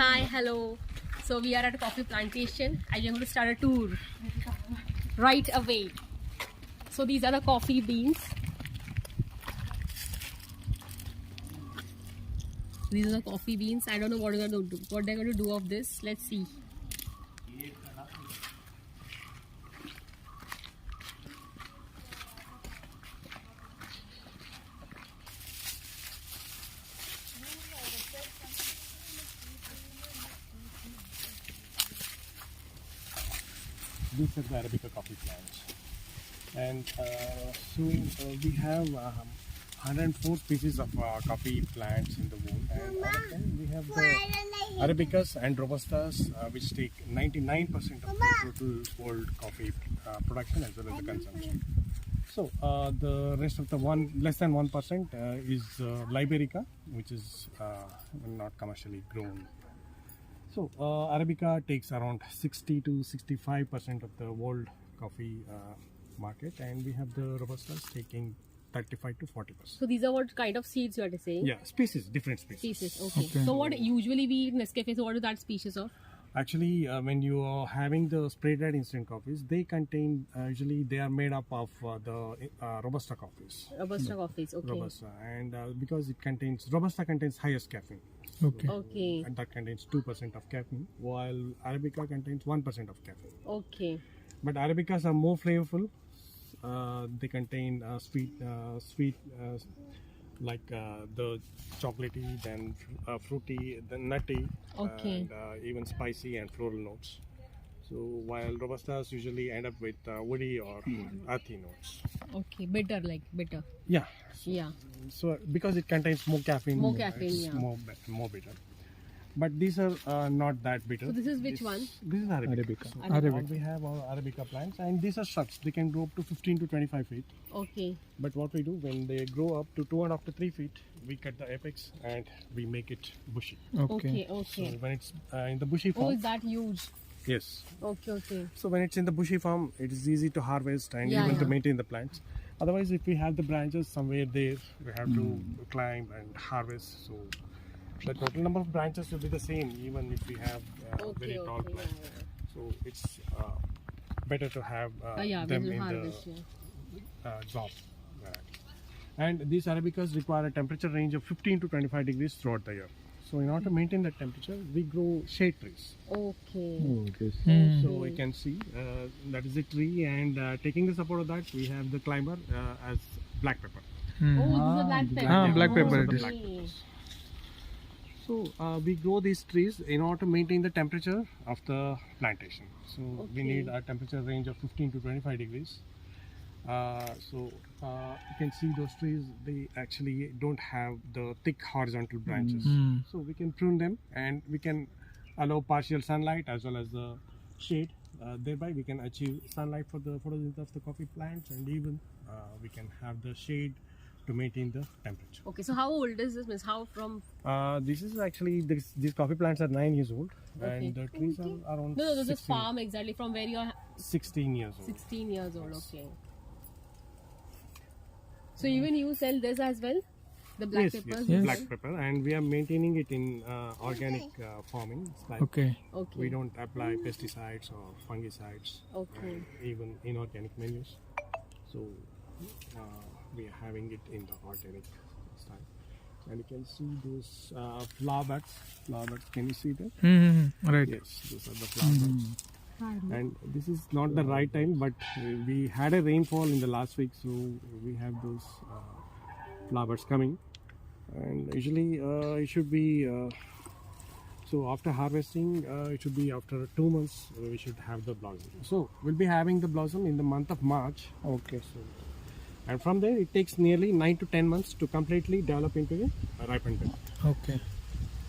Hi, hello. So we are at a coffee plantation and we're going to start a tour right away. So these are the coffee beans. These are the coffee beans. I don't know what they're going to do of this. Let's see. These are the Arabica coffee plants, and we have 104 species of coffee plants in the world, and out of them we have the Arabicas and Robustas, which take 99% of the total world coffee production as well as the consumption. So the rest of the less than 1% is Liberica, which is not commercially grown. So Arabica takes around 60 to 65% of the world coffee market, and we have the Robustas taking 35 to 40%. So these are what kind of seeds you are saying? Yeah, species, different species. Species, okay. So what usually we eat Nescafe, so what is that species of? Actually, when you are having the spray-dried instant coffees, they contain, usually they are made up of the Robusta coffees. Robusta coffees, okay. Robusta, and because Robusta contains highest caffeine. Okay. Okay. And that contains 2% of caffeine, while Arabica contains 1% of caffeine. Okay. But Arabicas are more flavorful. They contain sweet, like the chocolatey, then fruity, then nutty, Okay. and even spicy and floral notes. So while Robustas usually end up with woody or earthy notes. Okay, bitter, like bitter. Yeah. Yeah. So because it contains more caffeine, More caffeine, it's yeah. more bitter. But these are not that bitter. So this is which one? This is Arabica. So Arabica. we have our Arabica plants, and these are shrubs. They can grow up to 15 to 25 feet. Okay. But what we do when they grow up to 2.5 to 3 feet, we cut the apex and we make it bushy. Okay, So okay. when it's in the bushy Oh, form, is that huge? yes. Okay, okay. So when it's in the bushy form, it is easy to harvest and Yeah, even to yeah. maintain the plants. Otherwise, if we have the branches somewhere there, we have to climb and harvest. So the total number of branches will be the same, even if we have very Okay, tall okay. plants. So it's better to have Yeah, them we will in harvest, the yeah. job. And these Arabicas require a temperature range of 15 to 25 degrees throughout the year. So in order to maintain that temperature, we grow shade trees. Okay. So we can see that is a tree, and taking the support of that, we have the climber as black pepper. Oh, this is a black pepper. black pepper Oh, it is. okay. So we grow these trees in order to maintain the temperature of the plantation. So we need a temperature range of 15 to 25 degrees. You can see those trees, they actually don't have the thick horizontal branches. So we can prune them, and we can allow partial sunlight as well as the shade. Thereby we can achieve sunlight for the photosynthesis of the coffee plants, and even we can have the shade to maintain the temperature. Okay, so how old is this? Means how from? This is actually, these coffee plants are 9 years old, Okay. and the trees are around No, this is 16, farm exactly from where you are. 16 years old. 16 years old. Okay. So even you sell this as well, the black peppers. Yes. Black pepper, and we are maintaining it in organic farming. It's like Okay. Okay. we don't apply pesticides or fungicides, Okay. and even inorganic menus. So we are having it in the organic style. And you can see those flower buds. Flower buds, can you see that? Right. Yes, those are the flower buds. And this is not the right time, but we had a rainfall in the last week, so we have those flowers coming. And usually it should be, so after harvesting, it should be after 2 months, we should have the blossom. So we'll be having the blossom in the month of March. Okay. So, and from there, it takes nearly 9 to 10 months to completely develop into a ripened pepper. Okay.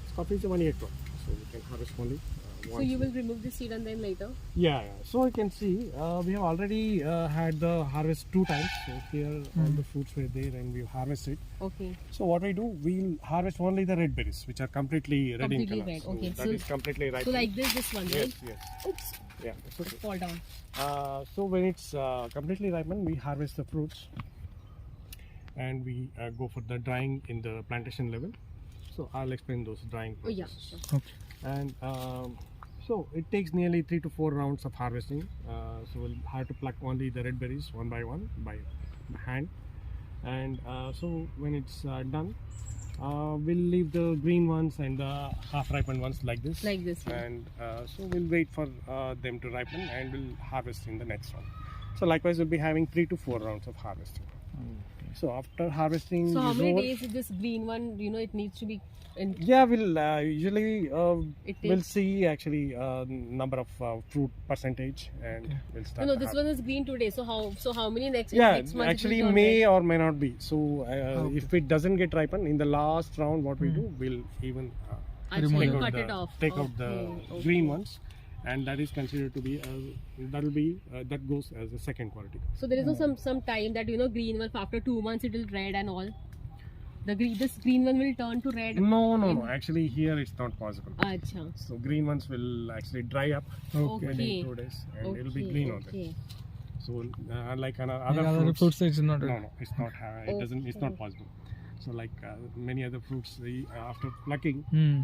This coffee is a 1 year crop, so we can harvest only So once. you will remove the seed and then later. Yeah. So you can see we have already had the harvest 2 times. So here all the fruits were there, and we harvested. Okay. So what we do, we'll harvest only the red berries, which are completely red Completely in color. red, So okay. that So- is completely ripe. So like this one, Yes, right? yes. Oops. Yeah, it's okay. Fall down. So when it's completely ripened, we harvest the fruits, and we go for the drying in the plantation level. So I'll explain those drying Oh yeah, processes. sure. Okay. And so it takes nearly 3 to 4 rounds of harvesting. So we'll have to pluck only the red berries one by one by hand. And so when it's done, we'll leave the green ones and the half ripened ones like this. Like this, yeah. And so we'll wait for them to ripen and we'll harvest in the next one. So likewise, we'll be having 3 to 4 rounds of harvesting. So after harvesting, So how is many over, days is this green one? It needs to be. yeah, we'll usually It we'll takes- see actually number of fruit percentage and we'll start. No, the this one is green today. So how many next? yeah, next month it will actually turn may red? or may not be. So if it doesn't get ripened in the last round, what we do, we'll even Achha, remove you them. cut it off. take out the Okay. green ones, and that is considered to be that goes as a second quality. So there is no some time that green one after 2 months it will red and all. This green one will turn to red. No. Actually, here it's not possible. Acha. So green ones will actually dry up Okay. within 2 days, and it'll be green on them. Okay. So unlike Other other fruits it's not. no, it's not. It doesn't. It's not possible. So like many other fruits, after plucking,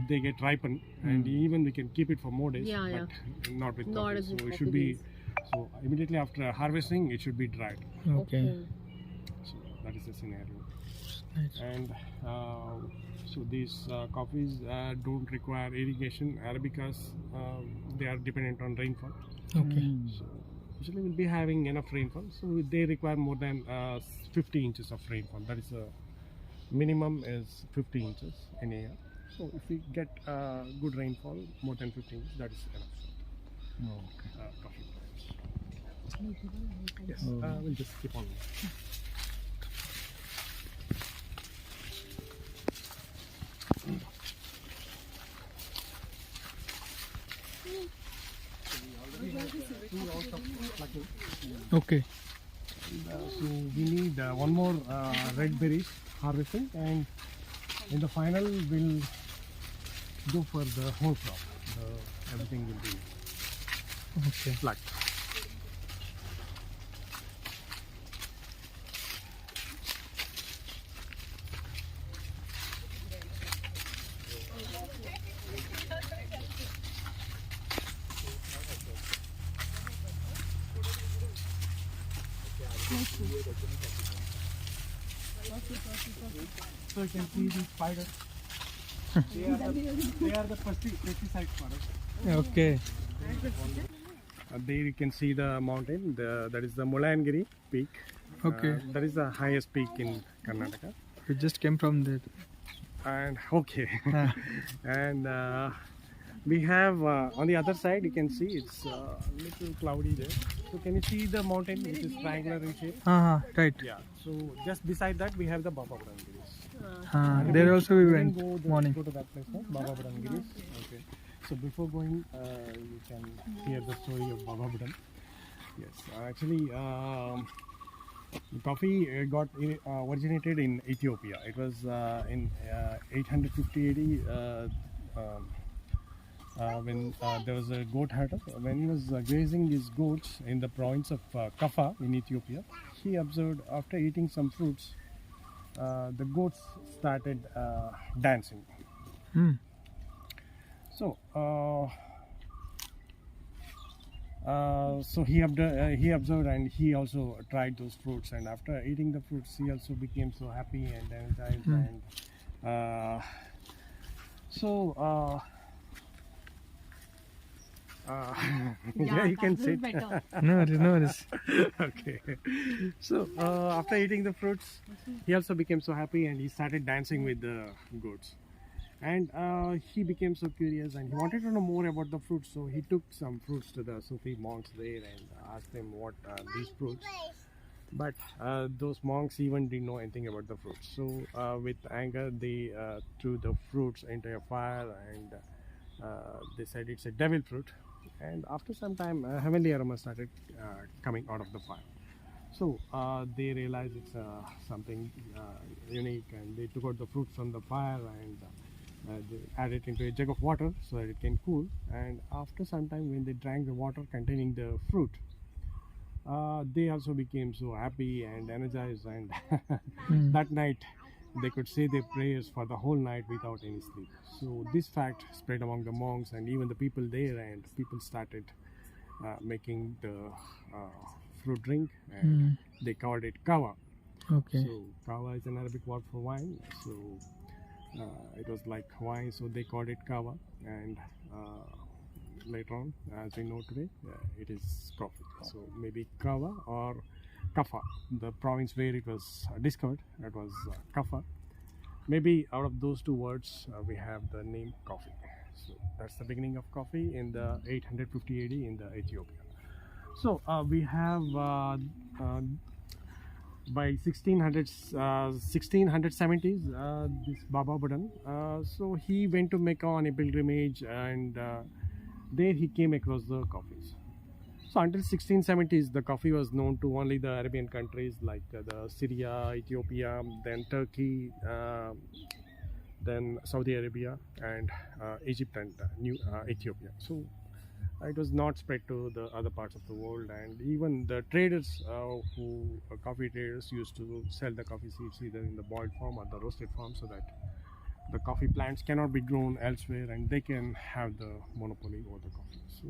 they get ripened, and even we can keep it for more days. Yeah, but not with Not coffee. as with So it coffee should be. beans. So immediately after harvesting, it should be dried. Okay. So that is the scenario. Nice. And so these coffees don't require irrigation. Arabicas, they are dependent on rainfall. Okay. So usually we'll be having enough rainfall. So they require more than 50 inches of rainfall. That is a minimum is 50 inches in a year. So if we get good rainfall, more than 50 inches, that is enough. Coffee plants. Yes, we'll just keep on. Okay. So we need one more red berries harvesting, and in the final we'll go for the whole crop. Everything will be Okay. plucked. So you can see these spiders. they are the pesticides for us. Okay. There you can see the mountain. That is the Mulangiri peak. Okay. That is the highest peak in Karnataka. We just came from there. And okay. Ah. And we have on the other side, you can see it's a little cloudy there. So can you see the mountain which is triangular in shape? Right. Yeah. So just beside that we have the Baba Budangiris. There also we You went can go morning. Go to that place, no? Baba Budangiris. Okay. So before going, you can hear the story of Baba Budan. Yes. Actually, the coffee got originated in Ethiopia. It was in 850 AD. When there was a goat herder, when he was grazing his goats in the province of Kaffa in Ethiopia, he observed after eating some fruits, the goats started dancing. So, so he observed and he also tried those fruits. And after eating the fruits, he also became so happy and energized. And so. Yeah, you can sit. Better. No worries. Okay. So after eating the fruits, he also became so happy and he started dancing with the goats. And he became so curious and he wanted to know more about the fruits. So he took some fruits to the Sufi monks there and asked them what are these fruits. But those monks even didn't know anything about the fruits. So with anger, they threw the fruits into a fire and they said it's a devil fruit. And after some time, heavenly aroma started coming out of the fire. So they realized it's something unique, and they took out the fruit from the fire and they added it into a jug of water so that it can cool. And after some time, when they drank the water containing the fruit, they also became so happy and energized. And that night, they could say their prayers for the whole night without any sleep. So this fact spread among the monks and even the people there, and people started making the fruit drink, and they called it kawa. Okay. So kawa is an Arabic word for wine. So it was like wine, so they called it kawa. And later on, as we know today, it is coffee. So maybe kawa or kafa, the province where it was discovered, that was kafa. Maybe out of those two words, we have the name coffee. So that's the beginning of coffee in the 850 AD in the Ethiopia. So we have by 1670s this Baba Budan. So he went to Mecca on a pilgrimage, and there he came across the coffees. So until 1670s, the coffee was known to only the Arabian countries like the Syria, Ethiopia, then Turkey, then Saudi Arabia, and Egypt and New Ethiopia. So it was not spread to the other parts of the world, and even the traders coffee traders used to sell the coffee seeds either in the boiled form or the roasted form, so that the coffee plants cannot be grown elsewhere and they can have the monopoly over the coffee. So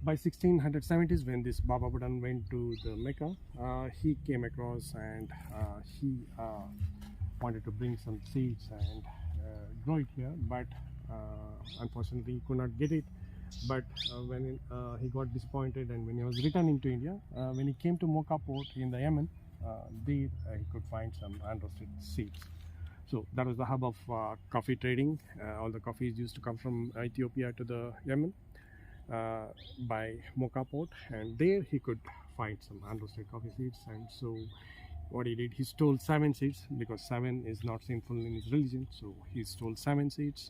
by 1670s, when this Baba Budan went to the Mecca, he came across, and he wanted to bring some seeds and grow it here, but unfortunately he could not get it. But when he got disappointed, and when he was returning to India, when he came to Mocha port in the Yemen, there he could find some unroasted seeds. So that was the hub of coffee trading. All the coffees used to come from Ethiopia to the Yemen by Mocha port, and there he could find some unroasted coffee seeds. And so what he did, he stole 7 seeds, because 7 is not sinful in his religion. So he stole 7 seeds,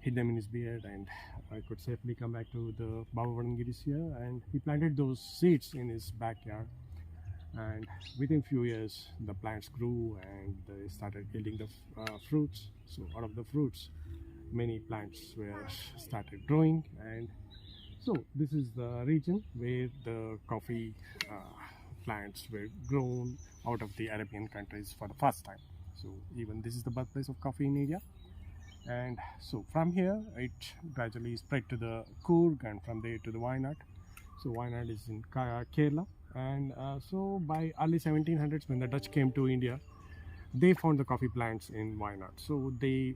hid them in his beard, and I could safely come back to the Baba Budangiris here, and he planted those seeds in his backyard. And within few years, the plants grew and they started yielding the fruits. So out of the fruits, many plants were started growing, and so this is the region where the coffee plants were grown out of the Arabian countries for the first time. So even this is the birthplace of coffee in India. And so from here, it gradually spread to the Coorg, and from there to the Wayanad. So Wayanad is in Kerala. And so by early 1700s, when the Dutch came to India, they found the coffee plants in Wayanad. So they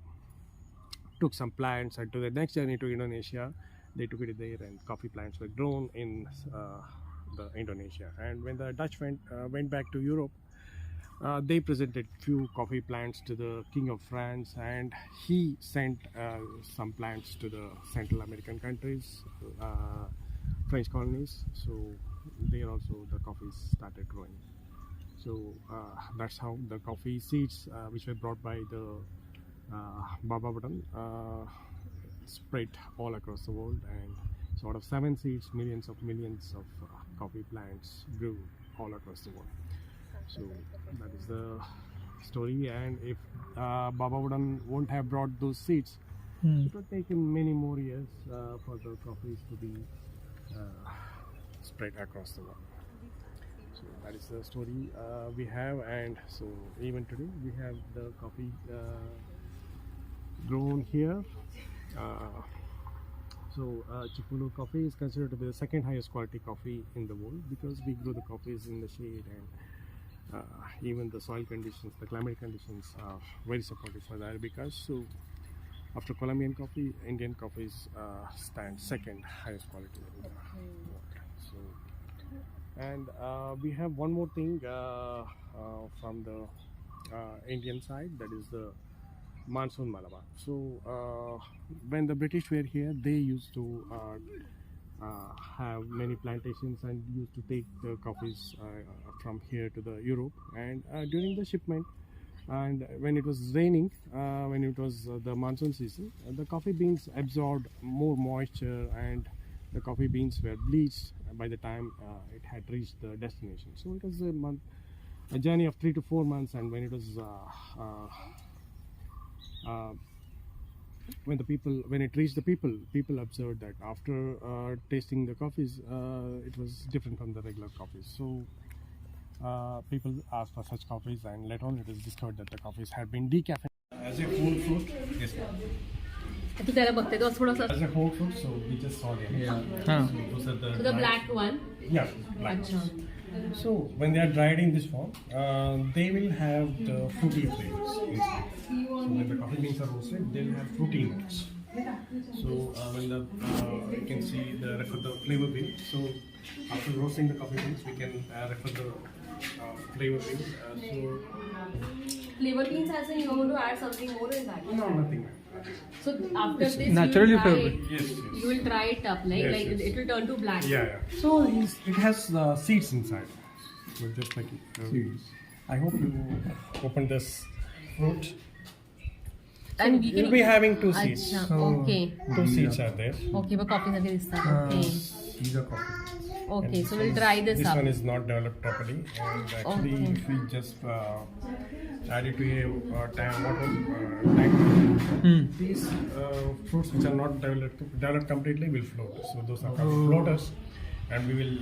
took some plants, and to the next journey to Indonesia, they took it there, and coffee plants were grown in the Indonesia. And when the Dutch went back to Europe, they presented few coffee plants to the King of France, and he sent some plants to the Central American countries, French colonies. So there also the coffees started growing. So that's how the coffee seeds which were brought by the Baba Budan spread all across the world, and so out of 7 seeds, millions of coffee plants grew all across the world. So that is the story. And if Baba Budan won't have brought those seeds, it would take him many more years for the coffees to be spread across the world. So that is the story we have. And so even today we have the coffee grown here. So Chipulu coffee is considered to be the second highest quality coffee in the world, because we grow the coffees in the shade, and even the soil conditions, the climate conditions are very supportive for the Arabicas. So after Colombian coffee, Indian coffees stand second highest quality in the world. So, and we have one more thing from the Indian side, that is the monsoon Malabar. So when the British were here, they used to have many plantations and used to take the coffees from here to the Europe. And during the shipment, and when it was raining, when it was the monsoon season, the coffee beans absorbed more moisture, and the coffee beans were bleached by the time it had reached the destination. So it was a journey of 3 to 4 months. And when it was when it reached the people observed that after tasting the coffees, it was different from the regular coffees. So people ask for such coffees, and later on it is discovered that the coffees have been decaffeinated. As a whole fruit, yes, ma'am. तू त्याला बघते तो थोडासा As a whole fruit, so we just saw them. Huh. So those are the the black one. Yeah, black. अच्छा. So when they are dried in this form, they will have the fruity flavors inside. So when the coffee beans are roasted, they will have fruity notes. So when the you can see the refer the flavor wheel. So after roasting the coffee beans, we can refer the flavor wheel. Flavor beans as in you are going to add something more in that. No, nothing. So after this, naturally you will dry flavored. it. Yes, yes. You will dry it up, Yes, like yes. it will turn to black. Yeah, yeah. So it has seeds inside. So just like it. Seeds. I hope you open this fruit. And we You'll can. be having two seeds. अच्छा, okay. Two seeds are there. Okay, but coffee सारखे दिसतात. Okay. These are coffee. Okay, so we'll dry this This up. one is not developed properly, and actually, Okay. if we just add it to a tank, these fruits which are not developed completely will float. So those are called floaters, and we will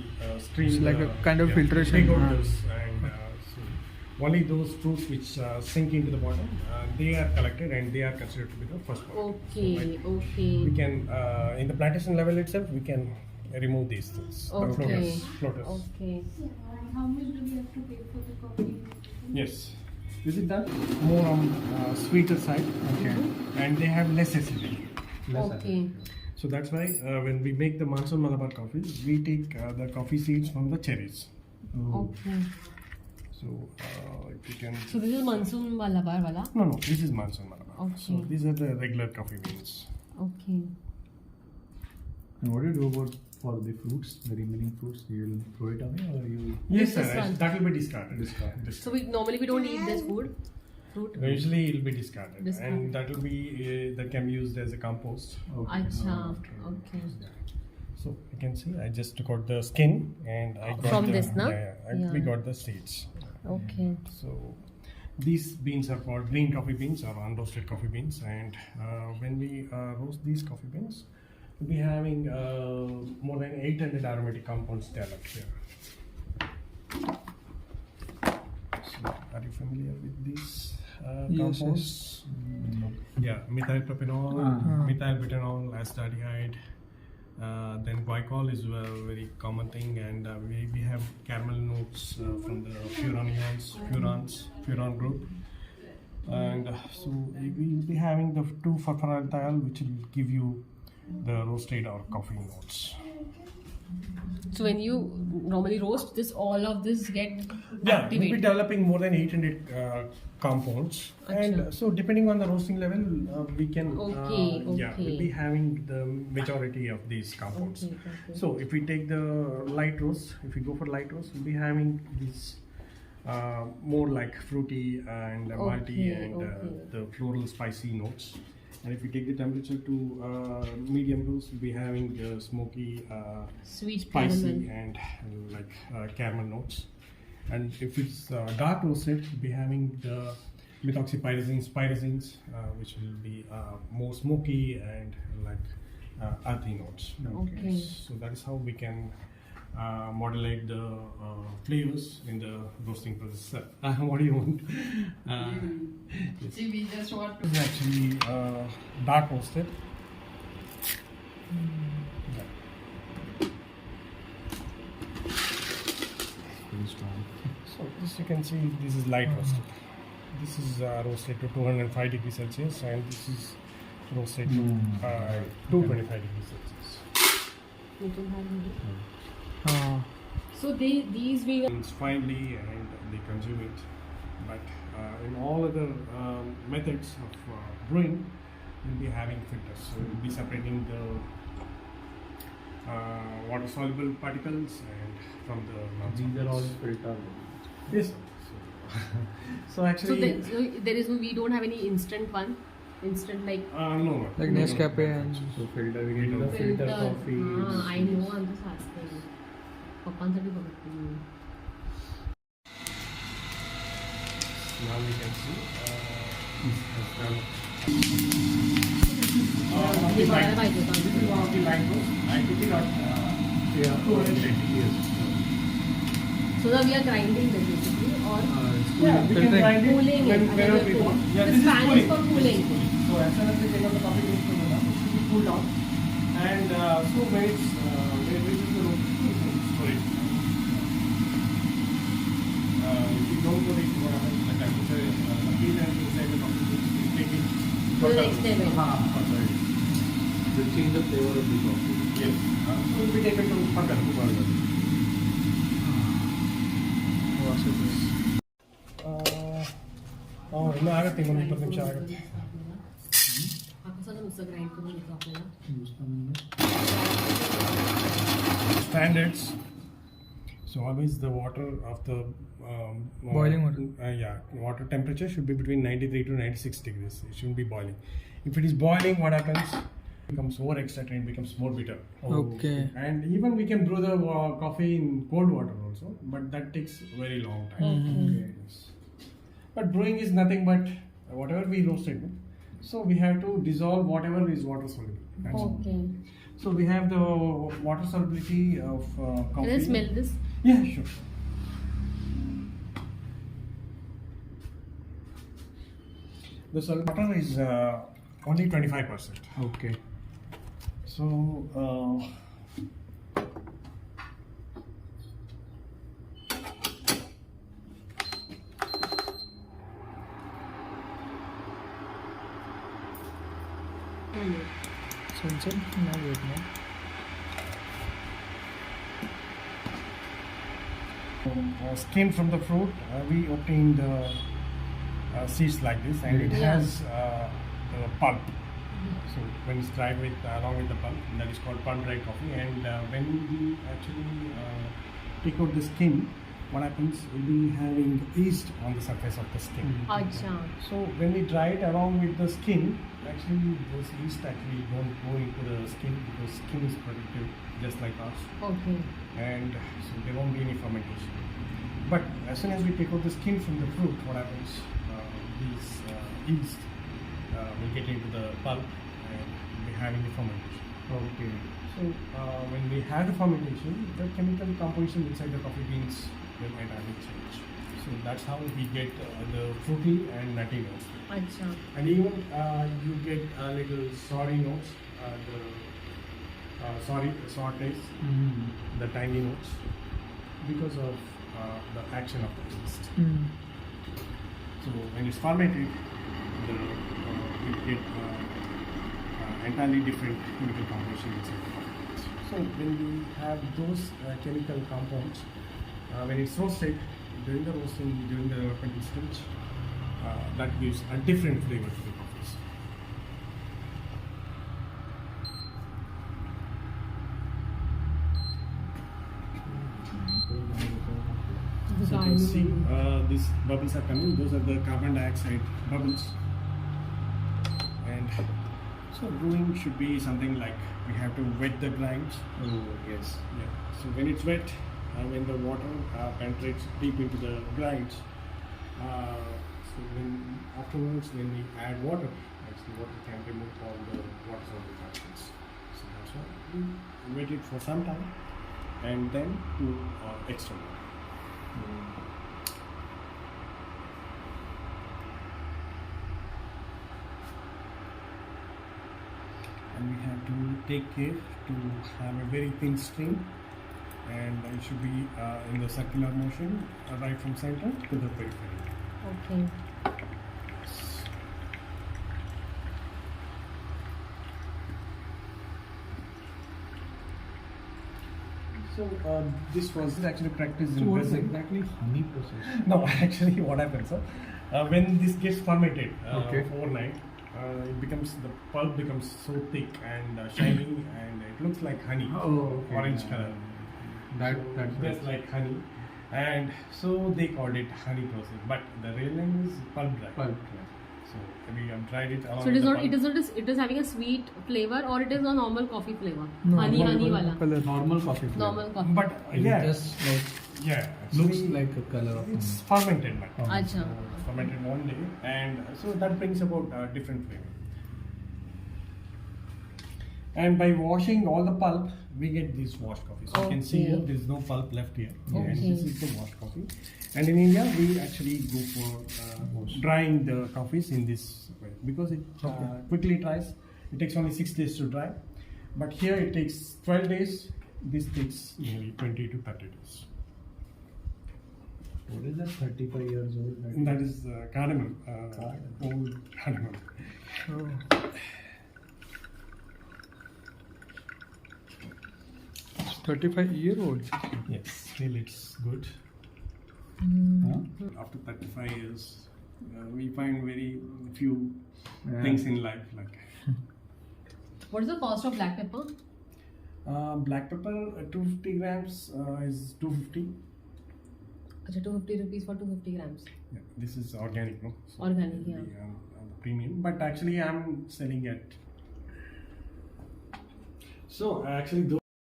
stream. It's like a kind of filtration. Take out those, and so only those fruits which sink into the bottom, they are collected and they are considered to be the first one. Okay, okay. We can in the plantation level itself we can remove these things. The Okay. floaters. Okay. How much do we have to pay for the coffee? Yes. Is it that more on sweeter side? Okay. And they have less acidity. Okay. So that's why when we make the monsoon Malabar coffees, we take the coffee seeds from the cherries. Okay. So if you can. So this is monsoon Malabar wala. No, this is monsoon Malabar. Okay. So these are the regular coffee beans. Okay. And what do you do about for the fruits, the remaining fruits? You will throw it away or you Yes, This sir. one. That will be discarded. So we normally we don't eat this fruit. Usually it will be discarded, Discarded. and that will be that can be used as a compost. Acha. Okay. So you can see I just took out the skin and I got From the, this, na? we Yeah. got the seeds. Okay. So these beans are called green coffee beans or unroasted coffee beans, and when we roast these coffee beans, we'll be having more than 800 aromatic compounds developed here. So are you familiar with these Yes, compounds? Yeah, methylpropanol, methylbutanol, acetaldehyde. Then glycol is a very common thing, and we have caramel notes from the furan group. And so we will be having the 2,4-aldehyde, which will give you the roasted or coffee notes. So when you normally roast this, all of this get Yeah, we'll be activated. developing more than 800 compounds, and so depending on the roasting level, we can Okay, we'll be having the majority of these compounds. Okay, okay. So if we take the light roast, if we go for light roast, we'll be having these more like fruity and malty Okay, and okay. the floral spicy notes. And if we take the temperature to medium roast, we'll be having smoky, Sweet spicy caramel. and like caramel notes. And if it's dark roasted, we'll be having the methoxypyrazines, which will be more smoky and like earthy notes. Okay. So that is how we can modulate the flavors in the roasting process. What do you want? See, we just want to. This is actually dark roasted. Yeah. pretty strong? So this you can see, this is light roasted. This is roasted to 205 degrees Celsius, and this is roasted to 225 degrees Celsius. So these we It's finely and they consume it. But in all other methods of brewing, we'll be having filters. So we'll be separating the water soluble particles and from the These are all filtered. Yes. So actually, there is we don't have any instant one. Instant like no. Like Nescafe and So filter, we get the filter coffee. I know, I'm just asking. पप्पांसाठी बघते मी. Now we can see. हे बघायला पाहिजे होतं. This is one of the line roast. I took it out. 280. Yes. So So now we are grinding this basically, or Yeah, we can grind it cooling it. whenever we want. Yeah, This fan is cooling. for cooling. So as soon as we take out the coffee beans from the lamp, it should be cooled down. And so when it reaches the room, we can store it. If you don't put it, what happens, the temperature, the heat and inside the coffee beans, we take it To the next level. Sorry. The change the flavor of the coffee. Yes. So we take it to Pakkal. ಇನ್ನೂ ಆಗುತ್ತೆ ಇನ್ನೊಂದು 20 ನಿಮಿಷ ಆಗುತ್ತೆ grind करून घेतो आपल्याला. Standards. So always the water of the Boiling water. Water temperature should be between 93 to 96 degrees. It shouldn't be boiling. If it is boiling, what happens? It becomes over excited and it becomes more bitter. Okay. And even we can brew the coffee in cold water also, but that takes a very long time. Okay. Yes. But brewing is nothing but whatever we roasted. So we have to dissolve whatever is water soluble. That's all. Okay. So we have the water solubility of coffee. Can I smell this? Yeah, sure. The water is only 25%. Okay. So Sunset? No, wait, no. Skin from the fruit, we obtain the seeds like this, and it Yeah. has the pulp. So when it's dried with along with the pulp, that is called pulp dried coffee. And when we actually take out the skin, what happens? We'll be having yeast on the surface of the skin. अच्छा. So when we dry it along with the skin, actually those yeast actually don't go into the skin because skin is protective just like us, Okay. and so there won't be any fermentation. But as soon as we take out the skin from the fruit, what happens? These yeast will get into the pulp and we'll be having the fermentation. Okay. So when we have the fermentation, the chemical composition inside the coffee beans will entirely change. So that's how we get the fruity and nutty notes. अच्छा. And even you get a little sorry notes, sour taste, the tangy notes, because of the action of the yeast. So when it's fermented, you get entirely different chemical composition inside the coffee beans. So when we have those chemical compounds, when it's roasted, during the roasting, during the fermenting stage, that gives a different flavor to the coffees. So you can see these bubbles are coming. Those are the carbon dioxide bubbles. And so brewing should be something like we have to wet the grinds. Oh, yes. Yeah. So when it's wet, when the water penetrates deep into the grinds, so when afterwards when we add water, actually water can remove all the water soluble particles. So that's why we wait it for some time and then to extra water. And we have to take care to have a very thin stream, and it should be in the circular motion right from center to the periphery. Okay. So this was actually practiced So in what is Brazil. exactly honey process? No, actually what happens, sir, when this gets fermented Okay. overnight, it becomes, the pulp becomes so thick and shiny, and it looks like honey, okay. orange color. That's Just like honey, and so they called it honey process. But the real name is pulp dry. pulp. So we have tried it along So it is with the not. pulp. It is having a sweet flavor, or it is a normal coffee flavor. No, honey normal wala. color. Normal coffee flavor. Normal coffee. But It yeah, just like yeah, looks actually, like a color of it's honey. fermented, but अच्छा. fermented one day, and so that brings about different flavor. And by washing all the pulp, we get this washed coffee. So you can see here, Okay. there is no pulp left here. Okay. And this is the washed coffee. And in India, we actually go for drying the coffees in this way because it quickly dries. It takes only 6 days to dry. But here it takes 12 days. This takes nearly 20 to 30 days. What is that? 35 years old. And that is cardamom, old cardamom. Oh. It's 35-year-old. Yes, still it's good. Huh? After 35 years, we find very few Yeah. things in life like What is the cost of black pepper? black pepper. 250 grams is 250. Achha, 250 rupees for 250 grams. Yeah, this is organic, no? So Organic, yeah. the premium, but actually I'm selling it. So actually, those